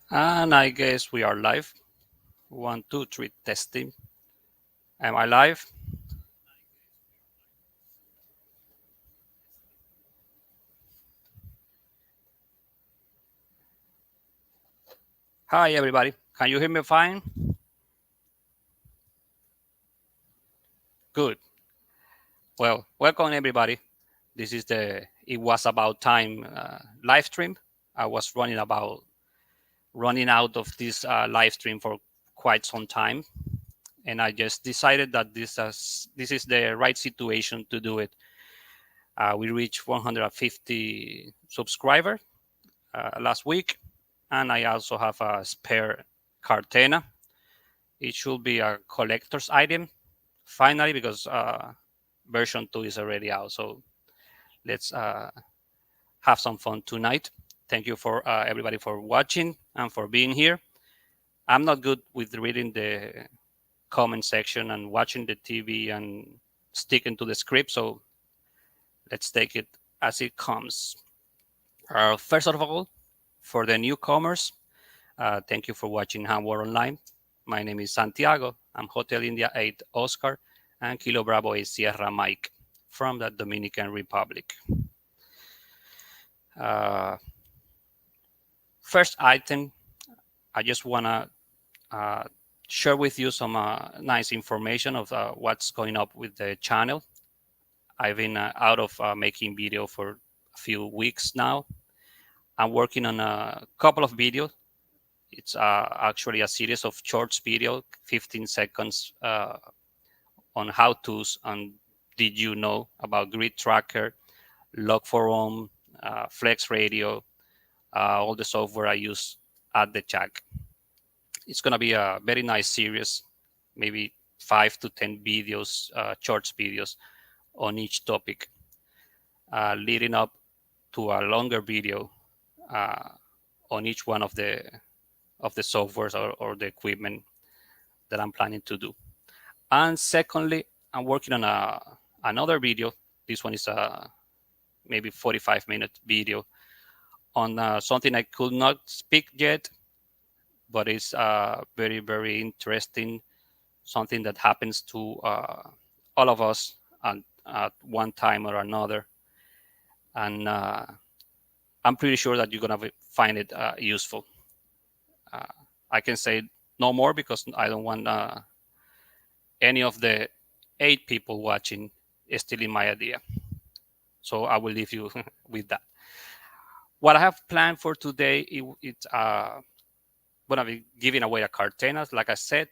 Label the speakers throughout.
Speaker 1: And I guess we are live. 1, 2, 3, testing. Am I live? Hi, everybody. Can you hear me fine? Good. Well, welcome, everybody. This is the It Was About Time live stream. I was running out of this live stream for quite some time. And I just decided that this is the right situation to do it. We reached 150 subscribers last week, and I also have a spare Cartena. It should be a collector's item finally because version 2 is already out. So let's have some fun tonight. Thank you for everybody for watching and for being here. I'm not good with reading the comment section and watching the TV and sticking to the script, so let's take it as it comes. First of all, for the newcomers, thank you for watching Hamwar Online. My name is Santiago. I'm Hotel India 8 Oscar and Kilo Bravo 8 Sierra Mike from the Dominican Republic. First item, I just want to share with you some nice information of what's going up with the channel. I've been out of making video for a few weeks now. I'm working on a couple of videos. It's actually a series of short video, 15 seconds on how-tos and did you know about grid tracker, log4om, flex radio, all the software I use at the Jack. It's going to be a very nice series, maybe 5 to 10 videos, short videos on each topic, leading up to a longer video on each one of the softwares or the equipment that I'm planning to do. And secondly, I'm working on another video. This one is a maybe 45-minute video on something I could not speak yet, but it's very, very interesting, something that happens to all of us at one time or another. And I'm pretty sure that you're going to find it useful. I can say no more because I don't want any of the 8 people watching stealing my idea. So I will leave you with that. What I have planned for today, it's going to be giving away a Cartenas, like I said,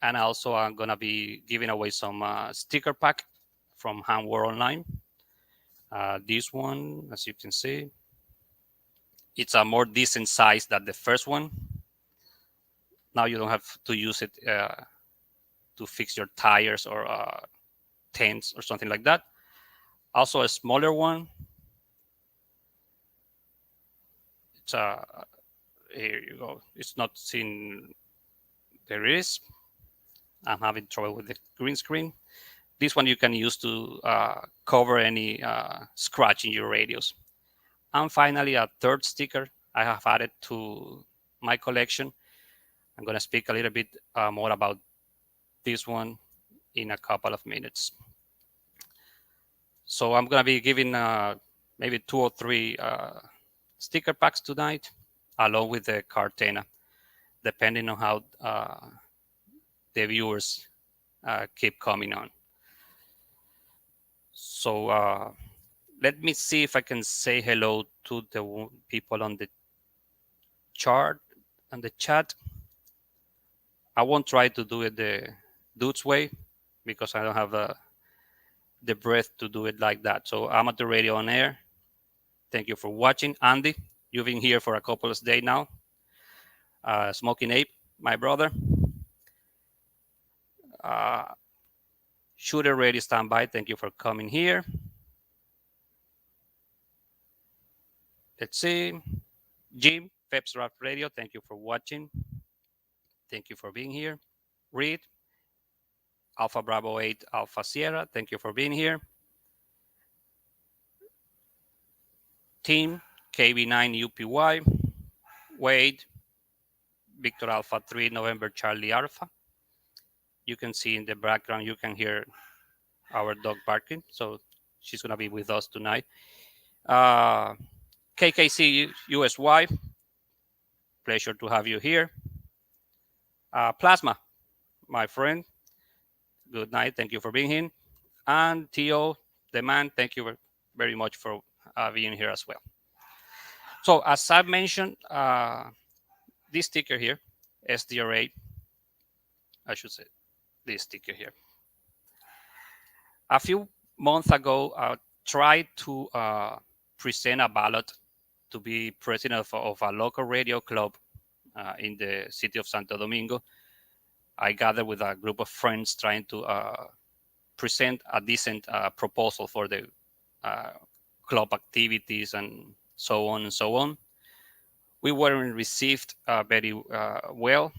Speaker 1: and also I'm going to be giving away some sticker pack from Handworld Online. This one, as you can see, it's a more decent size than the first one. Now you don't have to use it to fix your tires or tents or something like that. Also a smaller one. It's here you go. It's not seen. There it is. I'm having trouble with the green screen. This one you can use to cover any scratch in your radios. And finally, a third sticker I have added to my collection. I'm going to speak a little bit more about this one in a couple of minutes. So I'm going to be giving maybe 2 or 3 sticker packs tonight, along with the Cartena, depending on how the viewers keep coming on. So let me see if I can say hello to the people on the chat. I won't try to do it the dude's way because I don't have the breath to do it like that. So Amateur Radio on Air, thank you for watching. Andy, you've been here for a couple of days now. Smoking Ape, my brother. Shooter Ready Standby, thank you for coming here. Let's see. Jim, Feb's Draft Radio, thank you for watching. Thank you for being here. Reed, Alpha Bravo 8 Alpha Sierra, thank you for being here. Team, KB9 UPY, Wade, Victor Alpha 3, November Charlie Alpha. You can see in the background, you can hear our dog barking. So she's going to be with us tonight. KKC USY, pleasure to have you here. Plasma, my friend, good night. Thank you for being here. And Theo, the man, thank you very much for being here as well. So as I mentioned, this sticker here, SDRA, I should say this sticker here. A few months ago, I tried to present a ballot to be president of a local radio club in the city of Santo Domingo. I gathered with a group of friends trying to present a decent proposal for the club activities and so on and so on. We weren't received very well.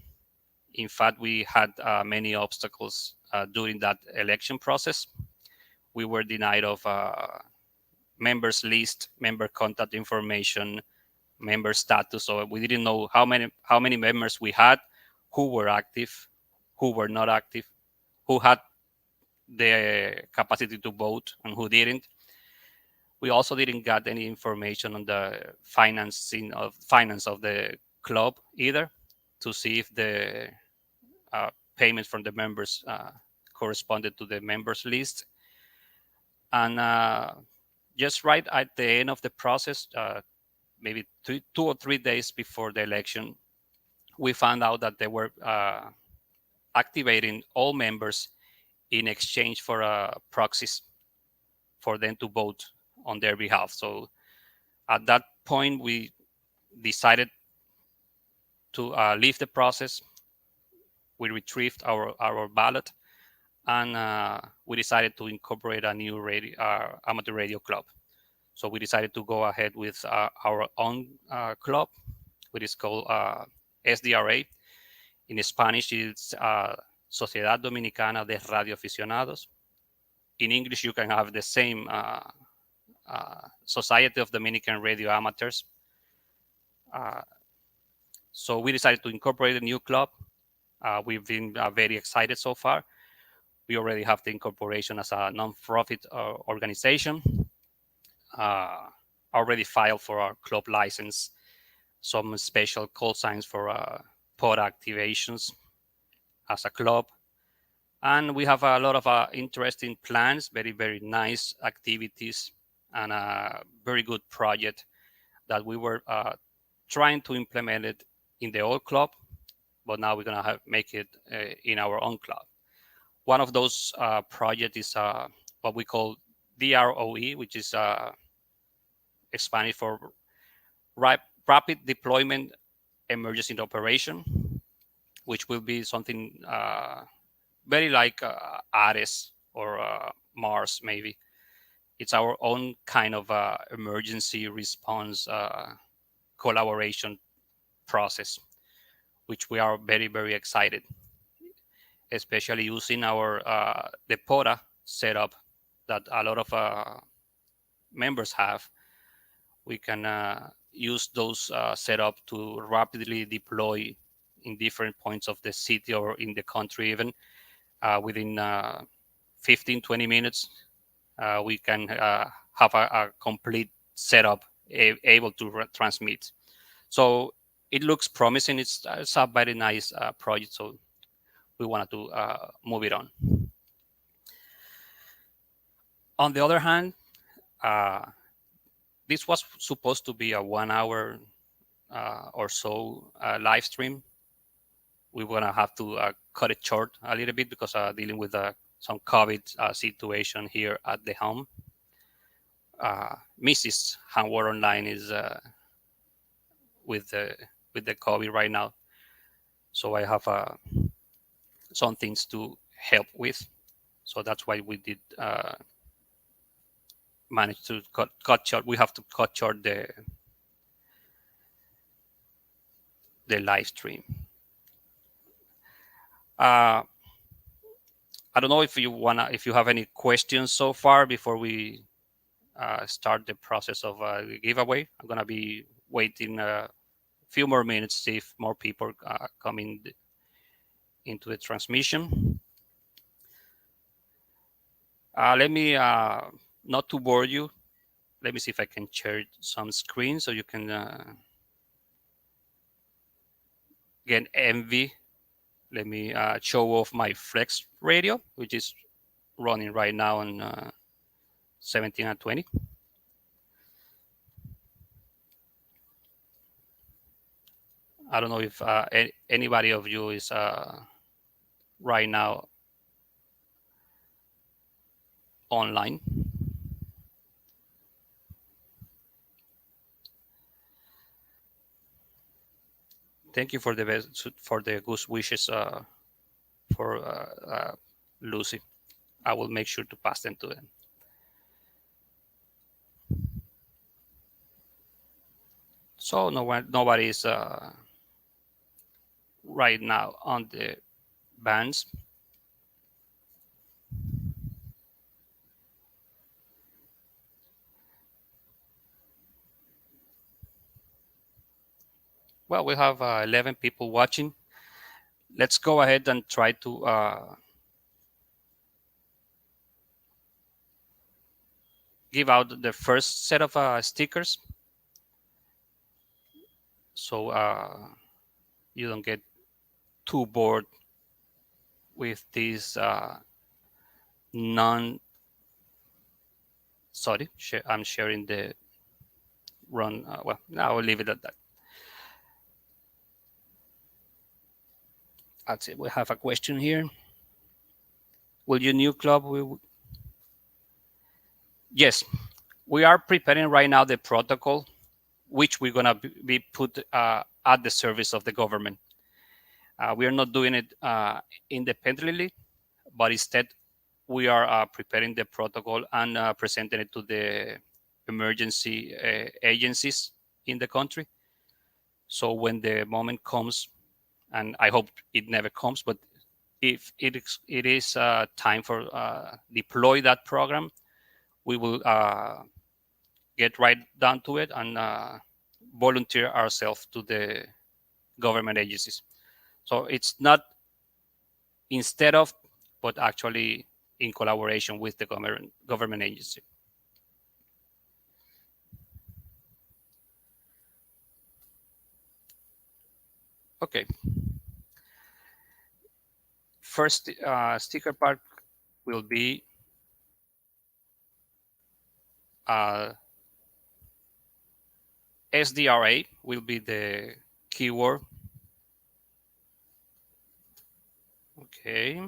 Speaker 1: In fact, we had many obstacles during that election process. We were denied of members list, member contact information, member status. So we didn't know how many members we had, who were active, who were not active, who had the capacity to vote and who didn't. We also didn't get any information on the finance of the club either, to see if the payments from the members corresponded to the members list. And just right at the end of the process, maybe 2 or 3 days before the election, we found out that they were activating all members in exchange for proxies for them to vote on their behalf. So at that point, we decided to leave the process. We retrieved our ballot, and we decided to incorporate a new amateur radio club. So we decided to go ahead with our own club, which is called SDRA. In Spanish, it's Sociedad Dominicana de Radio Aficionados. In English, you can have the same Society of Dominican Radio Amateurs. So we decided to incorporate a new club. We've been very excited so far. We already have the incorporation as a non-profit organization. Already filed for our club license, some special call signs for pod activations as a club. And we have a lot of interesting plans, very, very nice activities, and a very good project that we were trying to implement it in the old club, but now we're going to make it in our own club. One of those projects is what we call DROE, which is Spanish for Rapid Deployment Emergency Operation, which will be something very like Ares or Mars, maybe. It's our own kind of emergency response collaboration process, which we are very, very excited, especially using our the POTA setup that a lot of members have. We can use those setup to rapidly deploy in different points of the city or in the country even. Within 15, 20 minutes, we can have a complete setup able to transmit. So it looks promising. It's a very nice project, so we wanted to move it on. On the other hand, this was supposed to be a 1 hour or so live stream. We were going to have to cut it short a little bit because dealing with some COVID situation here at the home. Mrs. Handwork Online is with the COVID right now, so I have some things to help with. So that's why we did manage to cut short. We have to cut short the live stream. I don't know if you have any questions so far before we start the process of the giveaway. I'm gonna be waiting a few more minutes, see if more people come into the transmission. Let me, not to bore you, let me see if I can share some screen so you can get envy. Let me show off my Flex radio, which is running right now on 17 and 20. I don't know if anybody of you is right now online. Thank you for the best, for the good wishes for Lucy. I will make sure to pass them to them. So nobody is right now on the bands. Well, we have 11 people watching. Let's go ahead and try to give out the first set of stickers, so you don't get too bored with these sorry, I'm sharing the run. Well, I will leave it at that. That's it. We have a question here. Will your new club? Yes, we are preparing right now the protocol, which we're gonna be put at the service of the government. We are not doing it independently, but instead we are preparing the protocol and presenting it to the emergency agencies in the country. So when the moment comes, and I hope it never comes, but if it is time for deploy that program, we will get right down to it and volunteer ourselves to the government agencies. So it's not instead of, but actually in collaboration with the government agency. Okay. First sticker part will be SDRA will be the keyword. Okay.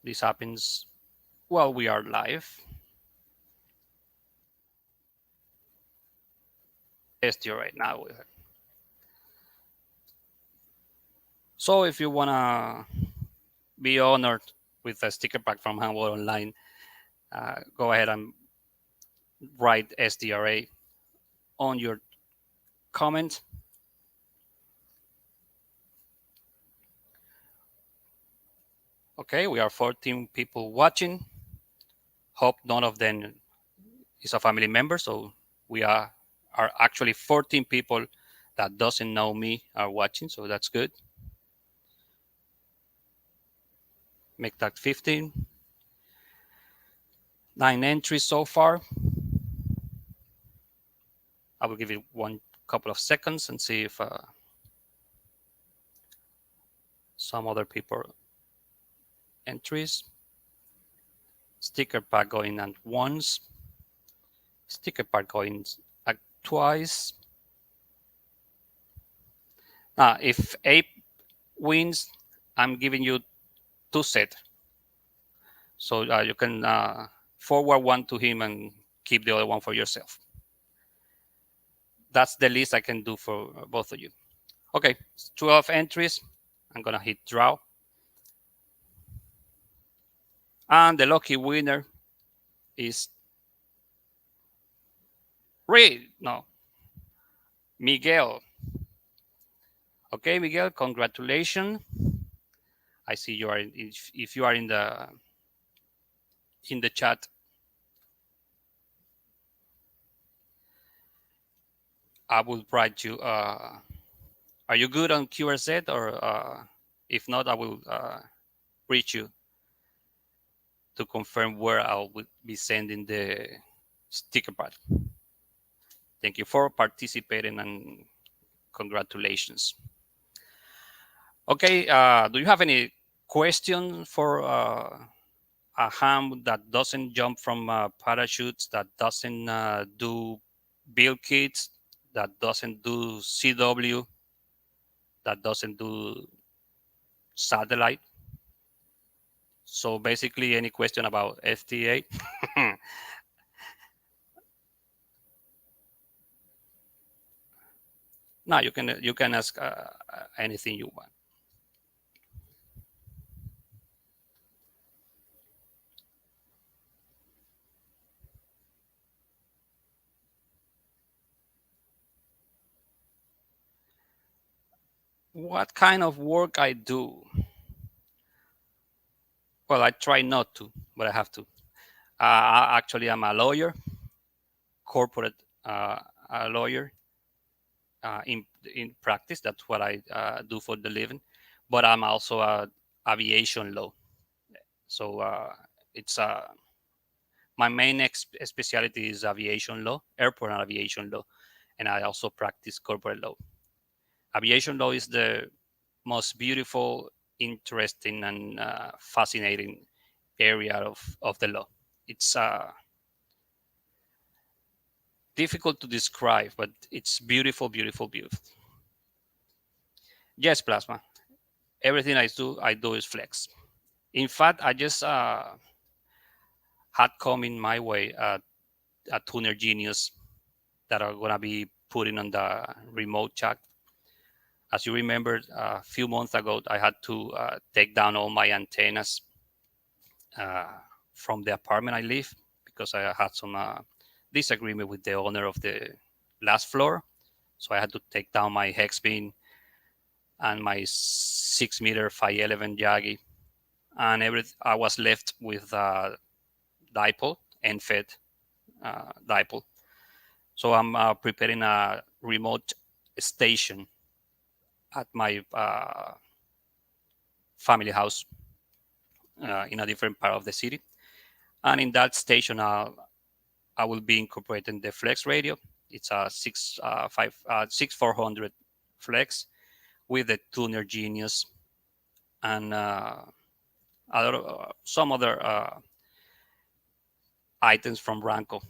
Speaker 1: This happens while we are live. SDRA now. So if you want to be honored with a sticker pack from Handball Online, go ahead and write SDRA on your comment. Okay, we are 14 people watching. Hope none of them is a family member. So we are actually 14 people that doesn't know me are watching. So that's good. Make that 15. 9 entries so far. I will give it one couple of seconds and see if some other people entries. Sticker pack going at once. Sticker pack going at twice. If Ape wins, I'm giving you 2 sets. So you can forward one to him and keep the other one for yourself. That's the least I can do for both of you. Okay, 12 entries. I'm gonna hit draw. And the lucky winner is Miguel. Okay, Miguel, congratulations. I see you are if you are in the chat. I will write you. Are you good on QRZ, or if not, I will reach you to confirm where I will be sending the sticker pad. Thank you for participating and congratulations. Okay, do you have any question for a ham that doesn't jump from parachutes, that doesn't do build kits, that doesn't do CW, that doesn't do satellite? So basically, any question about SDA? No, you can ask anything you want. What kind of work I do? Well, I try not to, but I have to. Actually, I'm a lawyer, corporate a lawyer in practice. That's what I do for the living. But I'm also a aviation law. So it's my main specialty is aviation law, airport and aviation law, and I also practice corporate law. Aviation law is the most beautiful, interesting, and fascinating area of the law. It's difficult to describe, but it's beautiful, beautiful, beautiful. Yes, Plasma. Everything I do is flex. In fact, I just had come in my way a tuner genius that are gonna be putting on the remote chat. As you remember, a few months ago, I had to take down all my antennas uh, from the apartment I live because I had some disagreement with the owner of the last floor. So I had to take down my hex bin and my 6 meter 511 Yagi, and I was left with a dipole, end-fed dipole. So I'm preparing a remote station at my family house in a different part of the city. And in that station, I will be incorporating the flex radio. It's a 6400 flex with the tuner genius and some other items from Ranco,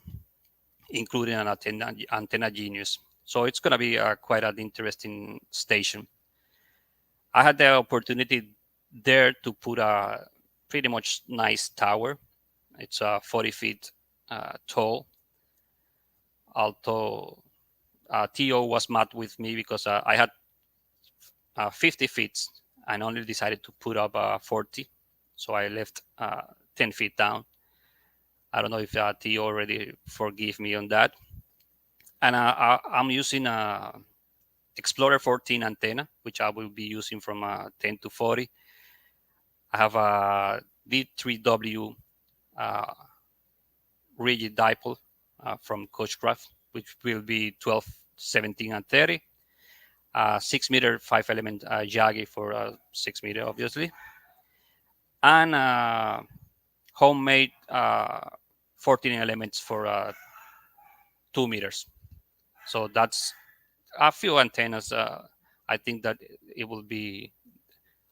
Speaker 1: including an antenna genius. So it's going to be quite an interesting station. I had the opportunity there to put a pretty much nice tower. It's 40 feet tall. Although TO was mad with me because I had 50 feet and only decided to put up 40. So I left 10 feet down. I don't know if TO already forgive me on that. And I'm using a Explorer 14 antenna, which I will be using from 10 to 40. I have a D3W rigid dipole from Coachcraft, which will be 12, 17, and 30. 6 meter 5-element Yagi for 6 meter, obviously. And homemade 14 elements for 2 meters. So that's a few antennas. I think that it will be,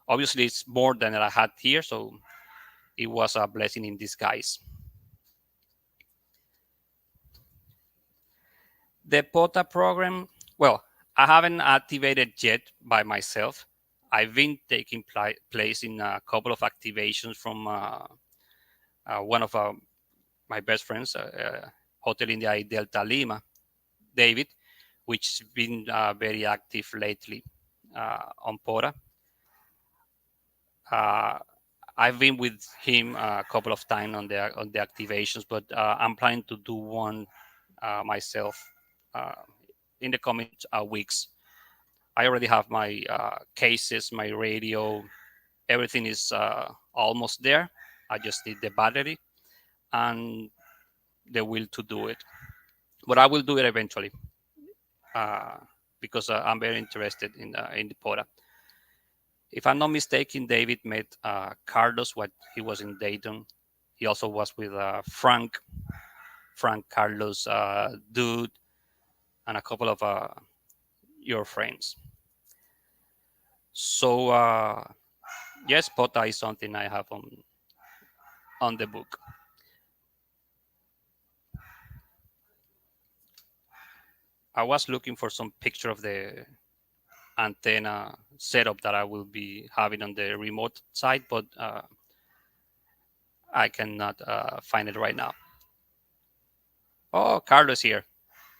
Speaker 1: obviously it's more than I had here, so it was a blessing in disguise. The POTA program, well, I haven't activated yet by myself. I've been taking place in a couple of activations from one of my best friends, Hotel India Delta Lima, David, which has been very active lately on POTA. I've been with him a couple of times on the activations, but I'm planning to do one myself in the coming weeks. I already have my cases, my radio, everything is almost there. I just need the battery and the will to do it. But I will do it eventually. because I'm very interested in the POTA. If I'm not mistaken, David met Carlos when he was in Dayton. He also was with Frank, Carlos, Dude, and a couple of your friends. So yes, POTA is something I have on the book. I was looking for some picture of the antenna setup that I will be having on the remote side, but I cannot find it right now. Oh, Carlos here.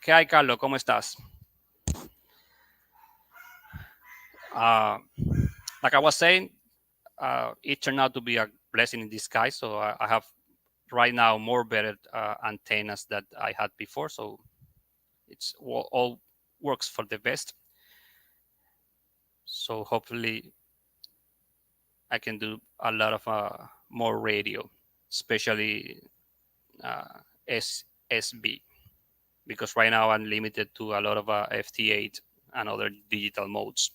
Speaker 1: ¿Qué hay, Carlos? ¿Cómo estás? Uh, like I was saying, it turned out to be a blessing in disguise. So I have right now more better antennas that I had before. So it's all works for the best. So hopefully I can do a lot of more radio, especially SSB, because right now I'm limited to a lot of FT8 and other digital modes.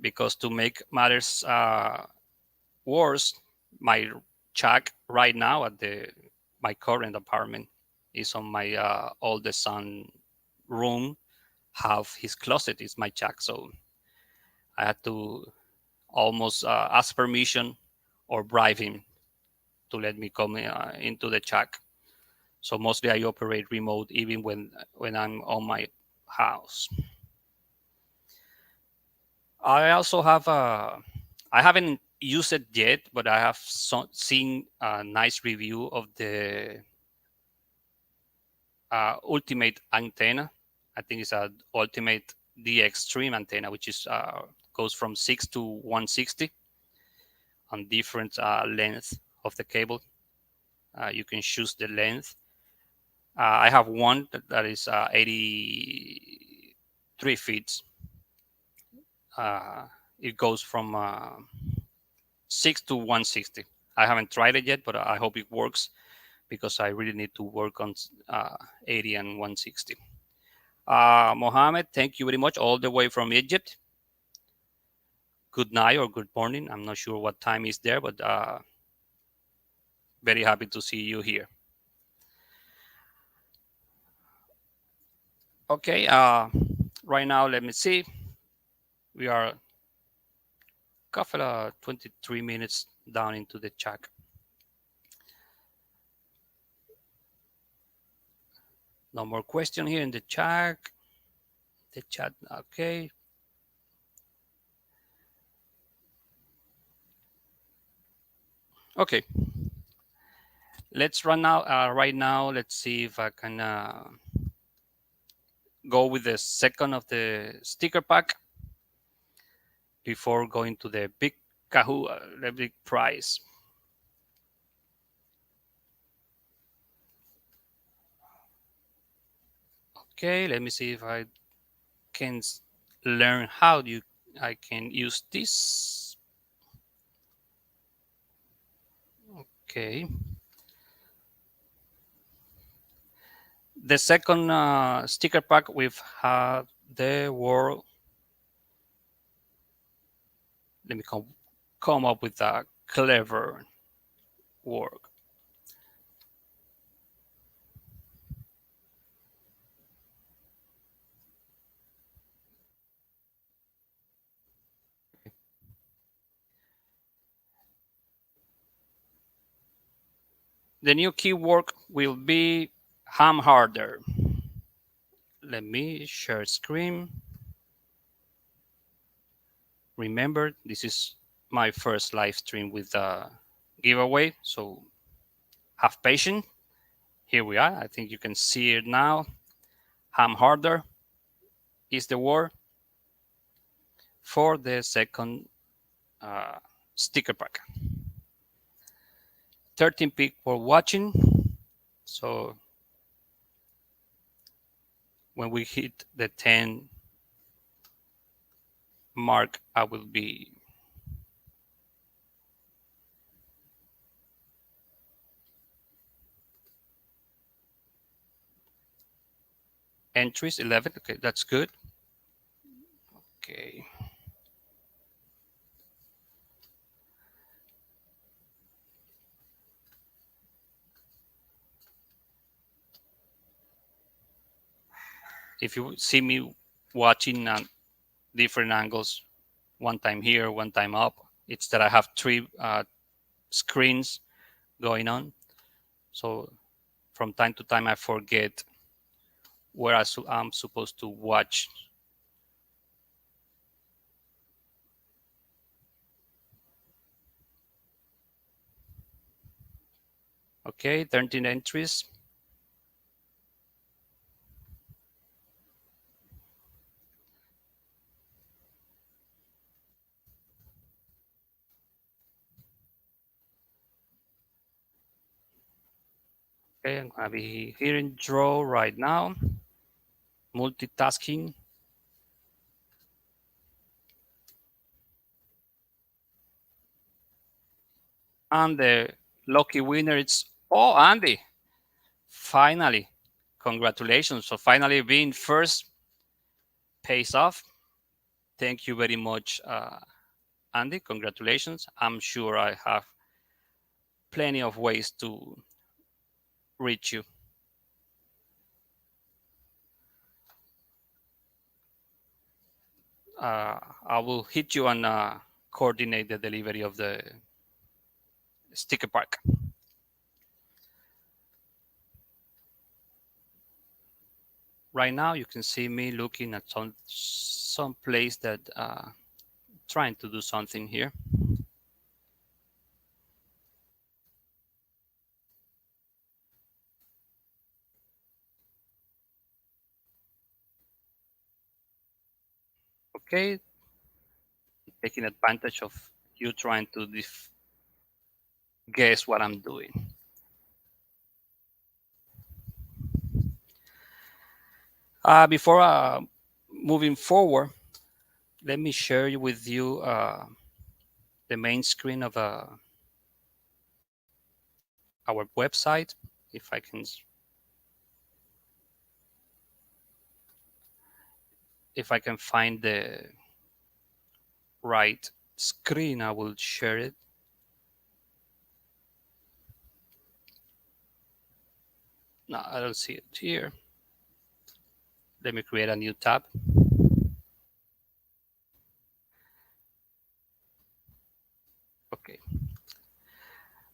Speaker 1: Because to make matters worse, my jack right now at my current apartment is on my oldest son room. Half his closet is my jack, so I had to almost ask permission or bribe him to let me come into the jack. So mostly I operate remote even when I'm on my house. I also have I haven't used it yet, but I have seen a nice review of the Ultimate antenna. I think it's a Ultimate D Extreme antenna, which is goes from 6 to 160 on different length of the cable. You can choose the length. I have one that is 83 feet. It goes from 6 to 160. I haven't tried it yet, but I hope it works because I really need to work on 80 and 160. Mohammed, thank you very much, all the way from Egypt. Good night or good morning. I'm not sure what time is there, but very happy to see you here. Okay, right now, let me see. We are couple of 23 minutes down into the chat. No more question here in the chat. The chat, okay. Okay. Let's run now. Right now, let's see if I can go with the second of the sticker pack before going to the big Kahoo, the big prize. Okay, let me see if I can learn how I can use this. Okay. The second sticker pack, we've had the world. Let me come up with a clever word. The new keyword will be hamharder. Let me share screen. Remember, this is my first live stream with a giveaway, so have patience. Here we are. I think you can see it now. Hamharder is the word for the second sticker pack. 13 people watching. So when we hit the 10 mark, I will be entries, 11. Okay, that's good. Okay. If you see me watching different angles, one time here, one time up, it's that I have three screens going on. So from time to time, I forget where I'm supposed to watch. Okay, 13 entries. Okay, I'm gonna be here in draw right now. Multitasking. And the lucky winner is, oh, Andy. Finally, congratulations. So finally being first pays off. Thank you very much, Andy. Congratulations. I'm sure I have plenty of ways to reach you. I will hit you and coordinate the delivery of the sticker pack. Right now, you can see me looking at some place that trying to do something here. Okay, taking advantage of you trying to guess what I'm doing. Before moving forward, let me share with you the main screen of our website. If I can, find the right screen, I will share it. No, I don't see it here. Let me create a new tab. Okay.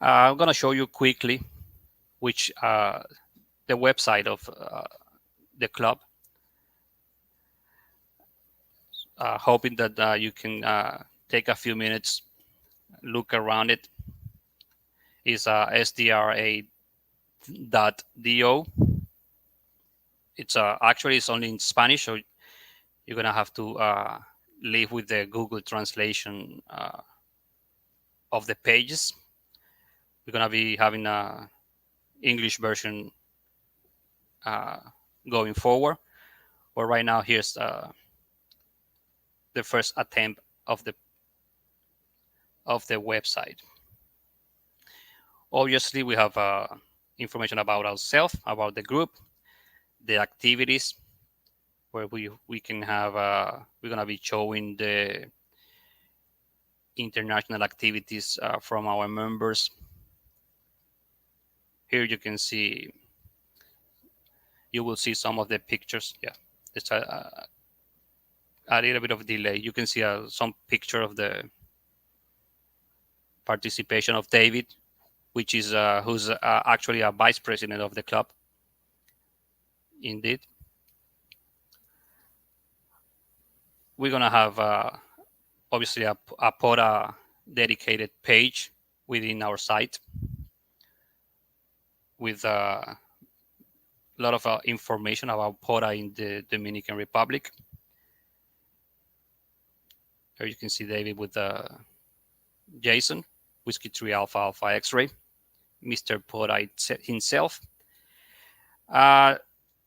Speaker 1: I'm going to show you quickly which the website of the club. Hoping that you can take a few minutes, look around it. Is SDRA.do. It's actually it's only in Spanish, so you're gonna have to live with the Google translation of the pages. We're gonna be having a English version going forward. But right now, here's the first attempt of the website. Obviously, we have information about ourselves, about the group, the activities, where we can have we're gonna be showing the international activities from our members. Here you can see, you will see some of the pictures. Yeah, it's a little bit of delay. You can see some picture of the participation of David, which is who's actually a vice president of the club. Indeed, we're gonna have obviously a POTA dedicated page within our site with a lot of information about POTA in the Dominican Republic. Here you can see David with Jason, Whiskey 3 Alpha Alpha X-Ray, Mr. POTA himself.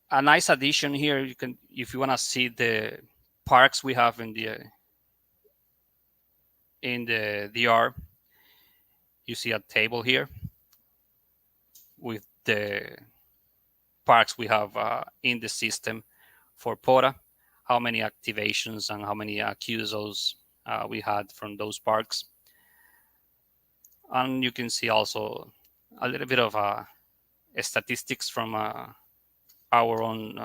Speaker 1: A nice addition here, you can, if you want to see the parks we have in the DR, you see a table here with the parks we have in the system for POTA, how many activations and how many QSOs we had from those parks. And you can see also a little bit of statistics from our own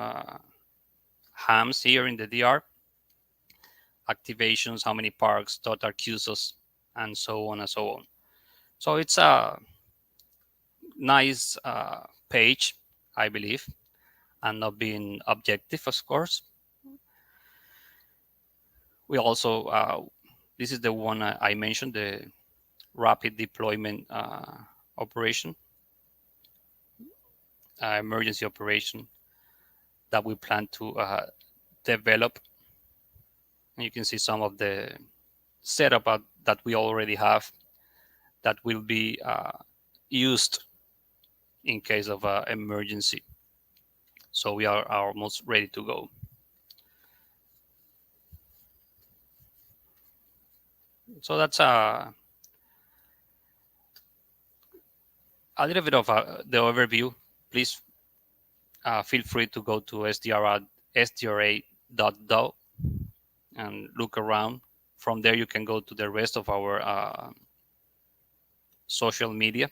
Speaker 1: hams here in the DR. Activations, how many parks, total QSOs, and so on and so on. So it's a nice page, I believe, and not being objective, of course. We also, this is the one I mentioned, the rapid deployment operation, emergency operation that we plan to develop. And you can see some of the setup that we already have that will be used in case of emergency. So we are almost ready to go. So that's a little bit of the overview. Please feel free to go to SDRA.do and look around. From there, you can go to the rest of our social media.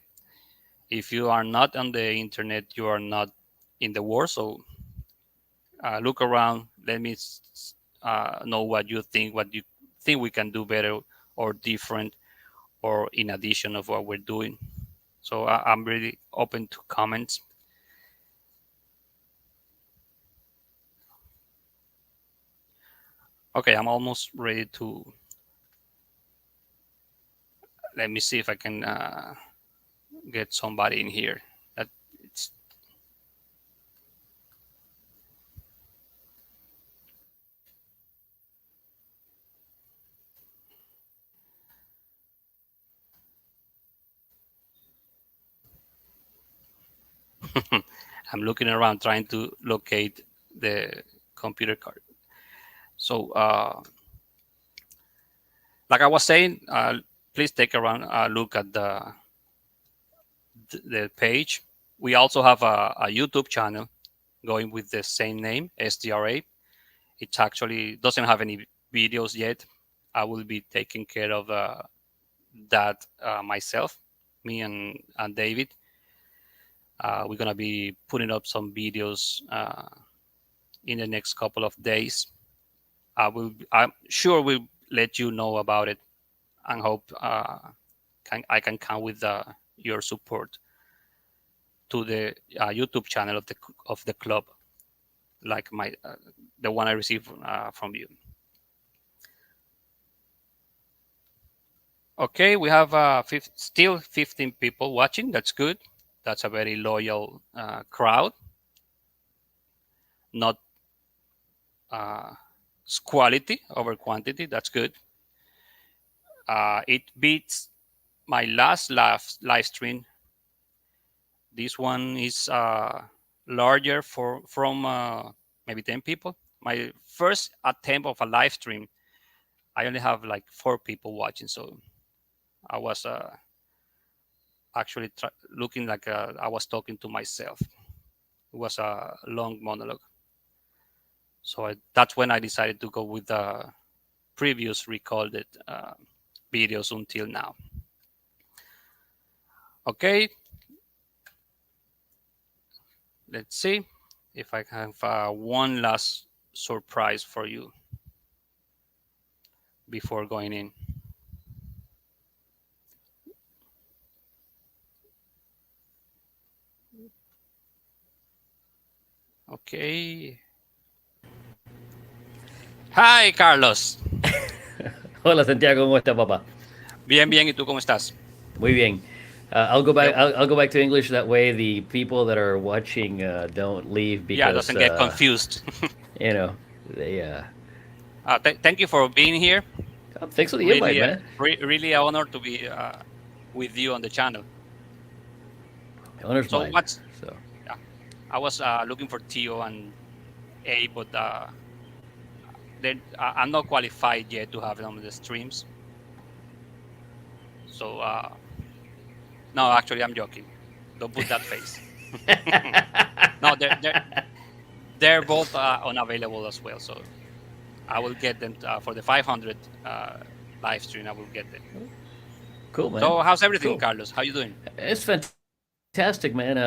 Speaker 1: If you are not on the internet, you are not in the war. So look around. Let me know what you think we can do better or different or in addition of what we're doing. So I'm really open to comments. Okay, I'm almost ready to. Let me see if I can get somebody in here. I'm looking around trying to locate the computer card. So, like I was saying, please take a look at the page. We also have a YouTube channel going with the same name, SDRA. It actually doesn't have any videos yet. I will be taking care of that myself, me and David. We're gonna be putting up some videos in the next couple of days. I'm sure we'll let you know about it, and hope I can count with your support to the YouTube channel of the club, like the one I received from you. Okay, we have still 15 people watching. That's good. That's a very loyal crowd. Not quality over quantity. That's good. It beats my last live stream. This one is larger from maybe 10 people. My first attempt of a live stream, I only have like 4 people watching. So I was actually looking like I was talking to myself. It was a long monologue. So that's when I decided to go with the previous recorded videos until now. Okay. Let's see if I have one last surprise for you before going in. Okay. Hi, Carlos.
Speaker 2: Hola, Santiago, ¿cómo está, papá?
Speaker 1: Bien, bien. ¿Y tú cómo estás?
Speaker 2: Muy bien. I'll go back. I'll go back to English. That way, the people that are watching don't leave
Speaker 1: Yeah,
Speaker 2: because
Speaker 1: doesn't get confused.
Speaker 2: you know they.
Speaker 1: Thank you for being here.
Speaker 2: Thanks for the invite,
Speaker 1: Really,
Speaker 2: man.
Speaker 1: really an honor to be with you on the channel.
Speaker 2: Honor's
Speaker 1: So
Speaker 2: mine. So
Speaker 1: yeah, I was looking for Theo and A, but I'm not qualified yet to have them on the streams. So no, actually, I'm joking. Don't put that face. No, they're both unavailable as well. So I will get them for the 500 live stream. I will get them.
Speaker 2: Cool, man.
Speaker 1: So how's everything,
Speaker 2: Cool.
Speaker 1: Carlos? How you doing?
Speaker 2: It's fantastic, man.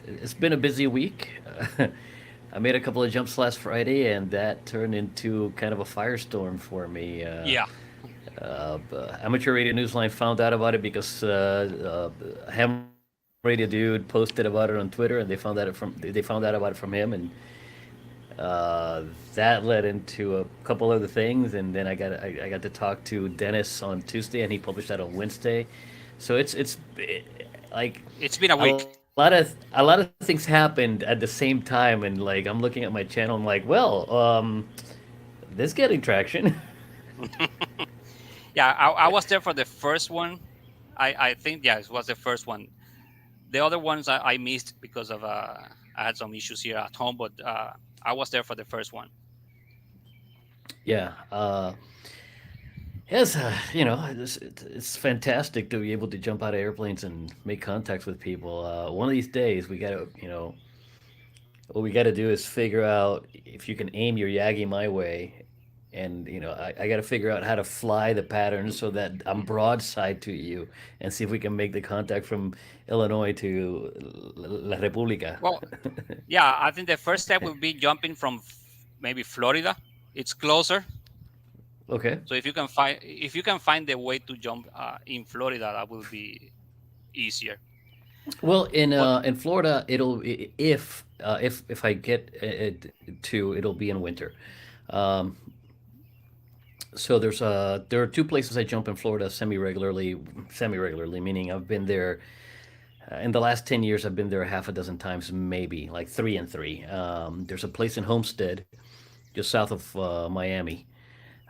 Speaker 2: It's been a busy week. I made a couple of jumps last Friday, and that turned into kind of a firestorm for me.
Speaker 1: Yeah.
Speaker 2: Amateur Radio Newsline found out about it because Ham Radio Dude posted about it on Twitter, and they found out about it from him, and that led into a couple other things, and then I got to talk to Dennis on Tuesday, and he published that on Wednesday. So like
Speaker 1: It's been a
Speaker 2: a
Speaker 1: week.
Speaker 2: a lot of things happened at the same time, and like I'm looking at my channel, I'm like, well, this getting traction.
Speaker 1: Yeah, I was there for the first one. I think yeah, it was the first one. The other ones I missed because of I had some issues here at home, but I was there for the first one.
Speaker 2: Yeah. Yes, it's fantastic to be able to jump out of airplanes and make contacts with people. One of these days, what we got to do is figure out if you can aim your Yagi my way, and I got to figure out how to fly the pattern so that I'm broadside to you, and see if we can make the contact from Illinois to La República.
Speaker 1: Well, yeah, I think the first step will be jumping from maybe Florida. It's closer.
Speaker 2: Okay.
Speaker 1: So if you can find the way to jump in Florida, that will be easier.
Speaker 2: Well,
Speaker 1: But
Speaker 2: in Florida, if I get it to, it'll be in winter. Um, so there are two places I jump in Florida semi regularly, meaning I've been there in the last 10 years. I've been there half a dozen times, maybe like three and three. There's a place in Homestead, just south of Miami,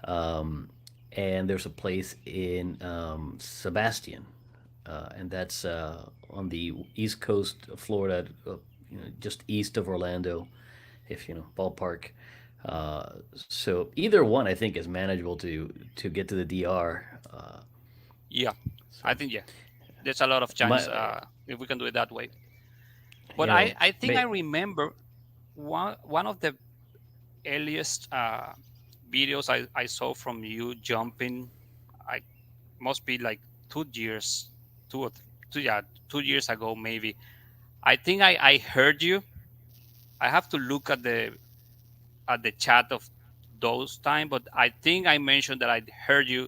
Speaker 2: um, and there's a place in Sebastian, and that's on the east coast of Florida, just east of Orlando, if ballpark. So either one, I think, is manageable to get to the DR.
Speaker 1: yeah,
Speaker 2: So
Speaker 1: I think yeah, there's a lot of chance
Speaker 2: my,
Speaker 1: if we can do it that way. But
Speaker 2: you know,
Speaker 1: I think I
Speaker 2: may,
Speaker 1: remember one of the earliest videos I saw from you jumping. I must be like 2 years, two or two yeah 2 years ago maybe. I think I heard you. I have to look at the chat of those time, but I think I mentioned that I heard you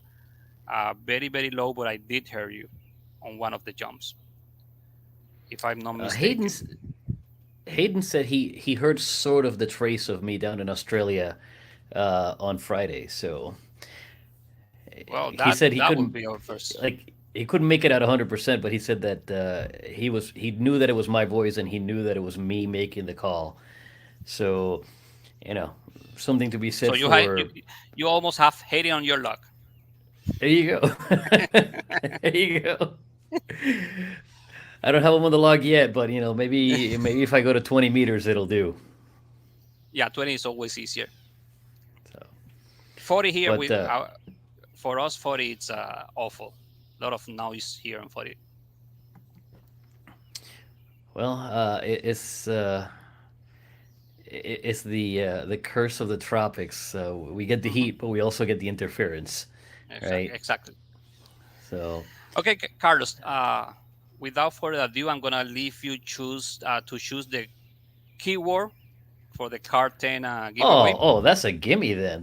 Speaker 1: very very low, but I did hear you on one of the jumps, if I'm not mistaken.
Speaker 2: Hayden's Hayden said he heard sort of the trace of me down in Australia on Friday. So
Speaker 1: Well,
Speaker 2: he said he
Speaker 1: that would
Speaker 2: couldn't
Speaker 1: be our first.
Speaker 2: he couldn't make it at 100%, but he said that he knew that it was my voice, and he knew that it was me making the call. So you know something to be
Speaker 1: So
Speaker 2: said for.
Speaker 1: you almost have hating on your luck.
Speaker 2: There you go. There you go. I don't have him on the log yet, but maybe if I go to 20 meters, it'll do.
Speaker 1: Yeah, 20 is always easier.
Speaker 2: So,
Speaker 1: 40 here
Speaker 2: but
Speaker 1: with for us 40 it's awful. A lot of noise here on 40.
Speaker 2: well, it's the curse of the tropics. So we get the
Speaker 1: Hmm.
Speaker 2: heat, but we also get the interference,
Speaker 1: Exactly,
Speaker 2: right?
Speaker 1: exactly.
Speaker 2: So
Speaker 1: Okay, Carlos. Without further ado, I'm gonna leave you to choose the keyword for the card 10 giveaway.
Speaker 2: oh, that's a gimme then.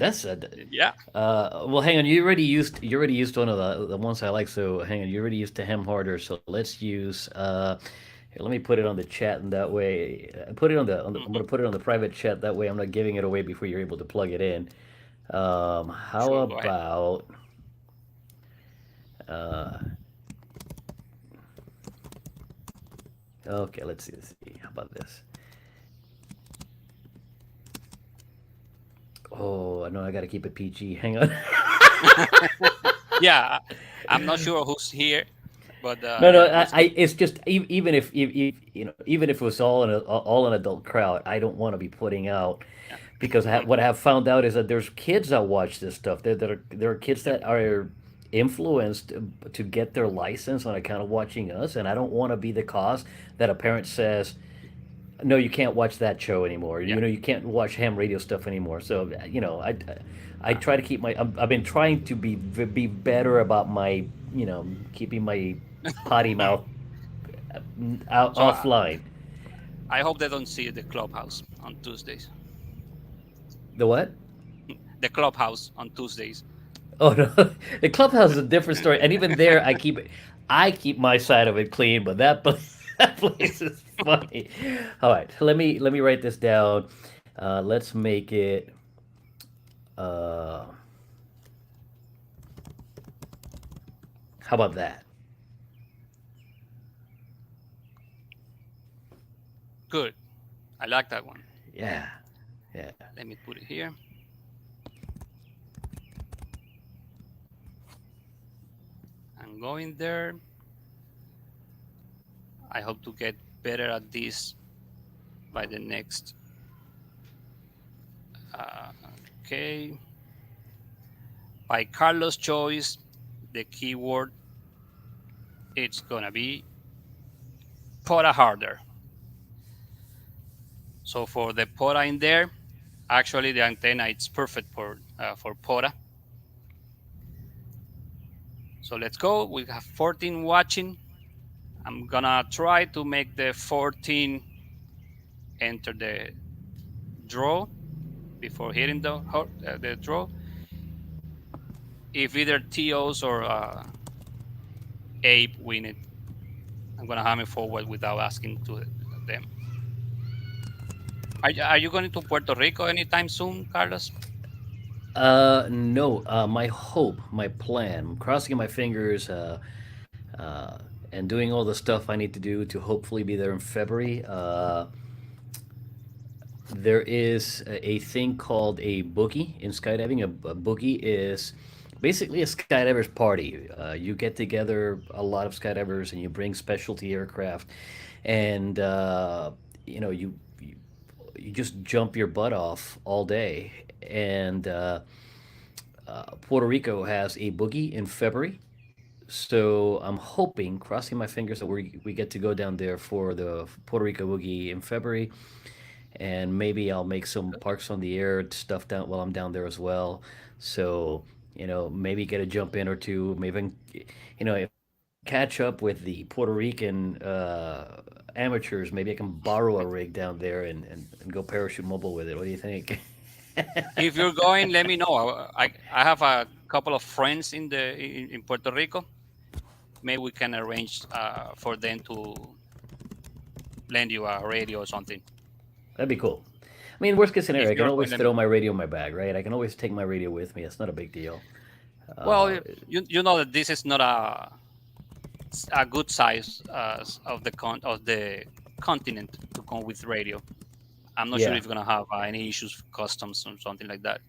Speaker 1: Yeah,
Speaker 2: Well, hang on. You already used one of the ones I like. So hang on. You already used the hamharder. So let's use. Here, let me put it on the chat, and that way, put it I'm
Speaker 1: hmm,
Speaker 2: gonna put it on the private chat. That way, I'm not giving it away before you're able to plug it in. How
Speaker 1: sure. Go ahead.
Speaker 2: about uh, okay, let's see. How about this? Oh, no, I gotta keep it PG. Hang on.
Speaker 1: Yeah, I'm not sure who's here, but
Speaker 2: No, no,
Speaker 1: yeah, let's go.
Speaker 2: it's just even if it was all an adult crowd, I don't want to be putting out
Speaker 1: Yeah.
Speaker 2: because what I have found out is that there's kids that watch this stuff. There are kids
Speaker 1: Yep.
Speaker 2: that are influenced to get their license on account of watching us, and I don't want to be the cause that a parent says no, you can't watch that show anymore.
Speaker 1: Yeah.
Speaker 2: You can't watch ham radio stuff anymore. So I
Speaker 1: Uh,
Speaker 2: try to keep my. I've been trying to be better about my keeping my potty mouth out
Speaker 1: so
Speaker 2: offline.
Speaker 1: I hope they don't see the clubhouse on Tuesdays.
Speaker 2: The what?
Speaker 1: The clubhouse on Tuesdays.
Speaker 2: Oh no, the clubhouse is a different story. And even there, I keep my side of it clean. But that that place is funny. All right, let me write this down. Let's make it. Uh, how about that?
Speaker 1: Good. I like that one.
Speaker 2: Yeah, yeah.
Speaker 1: Let me put it here. I'm going there. I hope to get better at this by the next. Uh, okay. By Carlos' choice, the keyword it's gonna be potaharder. So for the pota in there, actually the antenna it's perfect for pota. So let's go. We have 14 watching. I'm gonna try to make the 14 enter the draw before hitting the draw. If either TOs or Ape win it, I'm gonna hammer forward without asking to them. Are you going to Puerto Rico anytime soon, Carlos?
Speaker 2: No. My hope, my plan, I'm crossing my fingers, and doing all the stuff I need to do to hopefully be there in February. There is a thing called a boogie in skydiving. A boogie is basically a skydiver's party. You get together a lot of skydivers and you bring specialty aircraft, and you just jump your butt off all day. And Puerto Rico has a boogie in February, so I'm hoping, crossing my fingers, that we get to go down there for the Puerto Rico boogie in February, and maybe I'll make some parks on the air stuff down while I'm down there as well. So maybe get a jump in or two. Maybe if I can catch up with the Puerto Rican amateurs, maybe I can borrow a rig down there and go parachute mobile with it. What do you think?
Speaker 1: If you're going, let me know. I have a couple of friends in Puerto Rico. Maybe we can arrange for them to lend you a radio or something.
Speaker 2: That'd be cool. I mean, worst case scenario,
Speaker 1: If
Speaker 2: I can
Speaker 1: you're going,
Speaker 2: always
Speaker 1: let me
Speaker 2: throw
Speaker 1: know.
Speaker 2: my radio in my bag, right? I can always take my radio with me. It's not a big deal.
Speaker 1: Well,
Speaker 2: Uh,
Speaker 1: you know that this is not a good size of the continent to come with radio. I'm not sure
Speaker 2: yeah.
Speaker 1: if you're gonna have any issues with customs or something like that.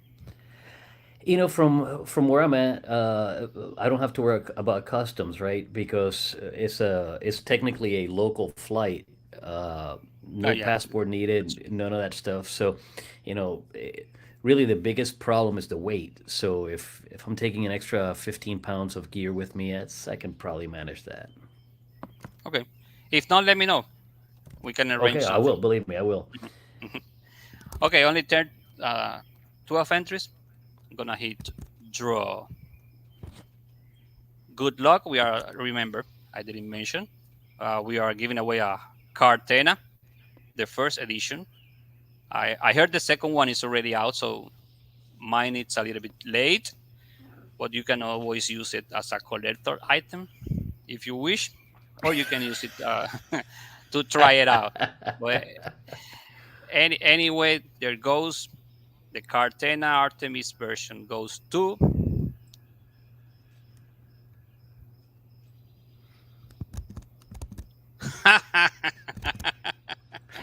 Speaker 2: From where I'm at, I don't have to worry about customs, right? Because it's technically a local flight. No
Speaker 1: Yeah,
Speaker 2: passport
Speaker 1: that's
Speaker 2: needed, none of that stuff. So, you know, eh, really the biggest problem is the weight. So if I'm taking an extra 15 pounds of gear with me, I can probably manage that.
Speaker 1: okay. If not, let me know. We can arrange
Speaker 2: Okay, I
Speaker 1: something.
Speaker 2: will. Believe me, I will.
Speaker 1: Mhm, mhm. Okay, only uh, 12 entries. I'm gonna hit draw. Good luck. We are remember I didn't mention. We are giving away a Cartena, the first edition. I heard the second one is already out, so mine it's a little bit late, but you can always use it as a collector item if you wish, or you can use it to try it out. But anyway, there goes the Cartena Artemis version goes to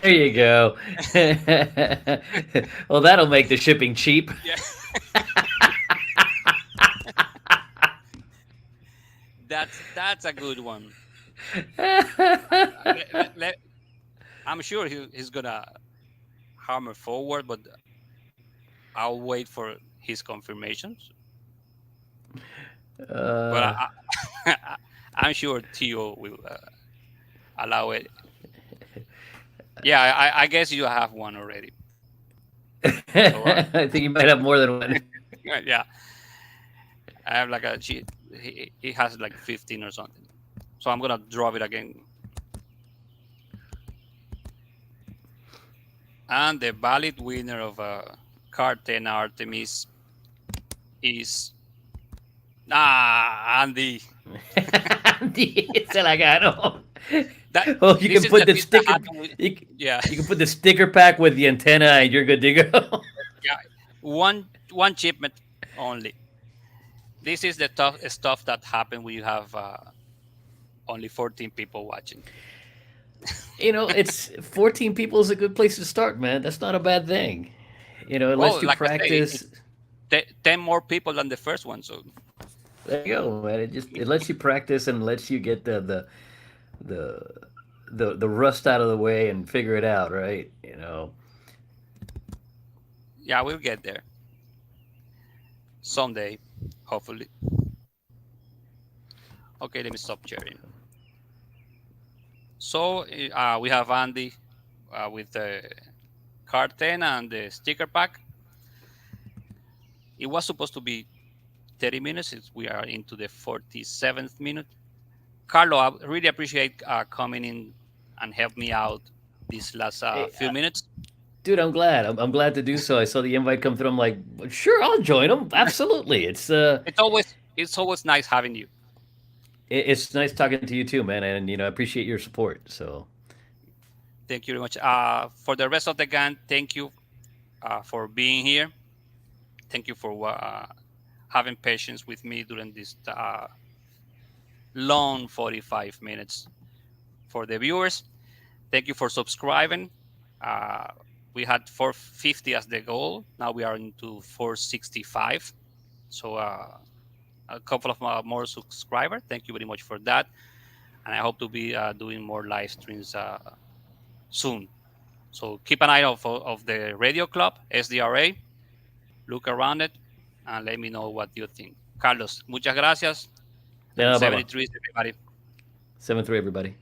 Speaker 2: There you go. Well, that'll make the shipping cheap.
Speaker 1: yeah. That's a good one. I'm sure he's gonna hammer forward, but I'll wait for his confirmations. But
Speaker 2: Uh,
Speaker 1: I'm sure Tio will allow it. Yeah, I guess you have one already. So
Speaker 2: I think you might have more than one.
Speaker 1: yeah, I have like a cheat. He has like 15 or something. So I'm gonna drop it again. And the valid winner of card 10 Artemis is Andy.
Speaker 2: Se la ganó.
Speaker 1: That
Speaker 2: Oh, you
Speaker 1: this
Speaker 2: can
Speaker 1: is the
Speaker 2: put the
Speaker 1: things that
Speaker 2: sticker.
Speaker 1: happen with,
Speaker 2: You,
Speaker 1: yeah.
Speaker 2: you can put the sticker pack with the antenna, and you're good to go.
Speaker 1: Yeah, one shipment only. This is the tough stuff that happen when you have only 14 people watching.
Speaker 2: It's 14 people is a good place to start, man. That's not a bad thing. It lets
Speaker 1: Well,
Speaker 2: you
Speaker 1: like I say,
Speaker 2: practice.
Speaker 1: 10 more people than the first one. So
Speaker 2: There you go, man. It lets you practice and lets you get the the rust out of the way and figure it out, right?
Speaker 1: yeah, we'll get there someday, hopefully. Okay, let me stop sharing. So we have Andy with the card 10 and the sticker pack. It was supposed to be 30 minutes. We are into the 47th minute. Carlo, I really appreciate coming in and help me out these last
Speaker 2: Hey,
Speaker 1: few minutes.
Speaker 2: dude, I'm glad. I'm glad to do so. I saw the invite come through. I'm like, sure, I'll join them. Absolutely.
Speaker 1: It's always nice having you.
Speaker 2: It's nice talking to you too, man. And I appreciate your support. So
Speaker 1: Thank you very much. For the rest of the gang, thank you for being here. Thank you for having patience with me during this long 45 minutes. For the viewers, thank you for subscribing. Uh, we had 450 as the goal. Now we are into 465. So a couple of more subscribers. Thank you very much for that. And I hope to be doing more live streams soon. So keep an eye out of the radio club, SDRA. Look around it and let me know what you think. Carlos, muchas gracias. And
Speaker 2: yeah, bye bye.
Speaker 1: 73, everybody.
Speaker 2: 7-3, everybody.